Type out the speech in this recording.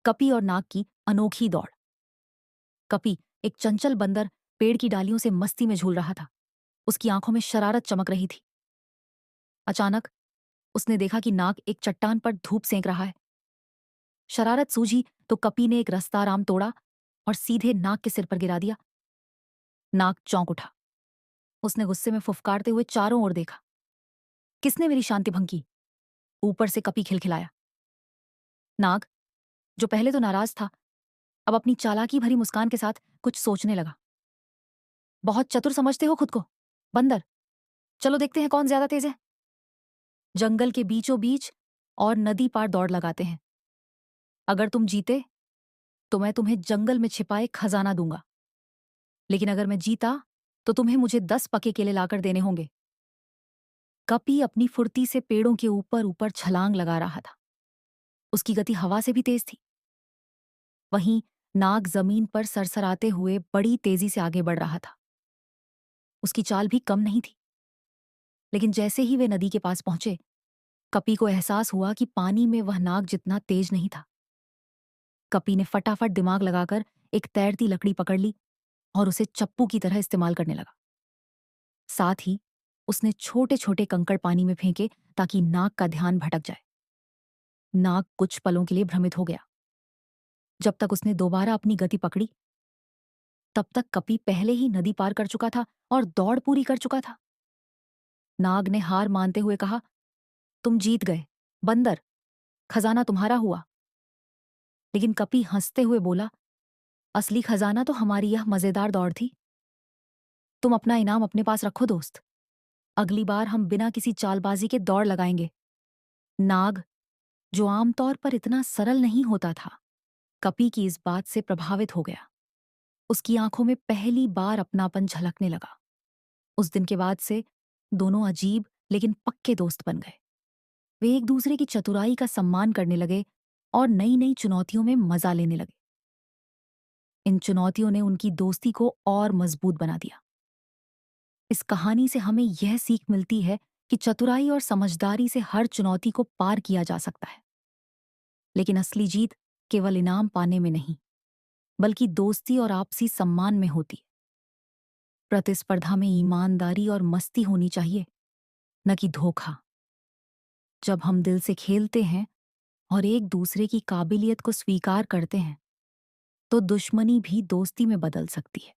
कपी और नाग की अनोखी दौड़। कपी, एक चंचल बंदर, पेड़ की डालियों से मस्ती में झूल रहा था। उसकी आंखों में शरारत चमक रही थी। अचानक उसने देखा कि नाग एक चट्टान पर धूप सेंक रहा है। शरारत सूझी तो कपी ने एक रास्ता राम तोड़ा और सीधे नाग के सिर पर गिरा दिया। नाग चौंक उठा। उसने गुस्से में फुफकारते हुए चारों ओर देखा। किसने मेरी शांति भंग की? ऊपर से कपी खिलखिलाया। नाग, जो पहले तो नाराज था, अब अपनी चालाकी भरी मुस्कान के साथ कुछ सोचने लगा। बहुत चतुर समझते हो खुद को, बंदर। चलो देखते हैं कौन ज्यादा तेज है। जंगल के बीचों बीच और नदी पार दौड़ लगाते हैं। अगर तुम जीते तो मैं तुम्हें जंगल में छिपाए खजाना दूंगा, लेकिन अगर मैं जीता तो तुम्हें मुझे 10 पके केले लाकर देने होंगे। कपी अपनी फुर्ती से पेड़ों के ऊपर ऊपर छलांग लगा रहा था। उसकी गति हवा से भी तेज थी। वहीं नाग जमीन पर सरसराते हुए बड़ी तेजी से आगे बढ़ रहा था। उसकी चाल भी कम नहीं थी। लेकिन जैसे ही वे नदी के पास पहुंचे, कपी को एहसास हुआ कि पानी में वह नाग जितना तेज नहीं था। कपी ने फटाफट दिमाग लगाकर एक तैरती लकड़ी पकड़ ली और उसे चप्पू की तरह इस्तेमाल करने लगा। साथ ही उसने छोटे छोटे कंकड़ पानी में फेंके ताकि नाग का ध्यान भटक जाए। नाग कुछ पलों के लिए भ्रमित हो गया। जब तक उसने दोबारा अपनी गति पकड़ी, तब तक कपी पहले ही नदी पार कर चुका था और दौड़ पूरी कर चुका था। नाग ने हार मानते हुए कहा, तुम जीत गए, बंदर। खजाना तुम्हारा हुआ। लेकिन कपी हंसते हुए बोला, असली खजाना तो हमारी यह मजेदार दौड़ थी। तुम अपना इनाम अपने पास रखो दोस्त। अगली बार हम बिना किसी चालबाजी के दौड़ लगाएंगे। नाग, जो आमतौर पर इतना सरल नहीं होता था, कपी की इस बात से प्रभावित हो गया। उसकी आंखों में पहली बार अपनापन झलकने लगा। उस दिन के बाद से दोनों अजीब लेकिन पक्के दोस्त बन गए। वे एक दूसरे की चतुराई का सम्मान करने लगे और नई नई चुनौतियों में मजा लेने लगे। इन चुनौतियों ने उनकी दोस्ती को और मजबूत बना दिया। इस कहानी से हमें यह सीख मिलती है कि चतुराई और समझदारी से हर चुनौती को पार किया जा सकता है। लेकिन असली जीत केवल इनाम पाने में नहीं, बल्कि दोस्ती और आपसी सम्मान में होती है। प्रतिस्पर्धा में ईमानदारी और मस्ती होनी चाहिए, न कि धोखा। जब हम दिल से खेलते हैं और एक दूसरे की काबिलियत को स्वीकार करते हैं, तो दुश्मनी भी दोस्ती में बदल सकती है।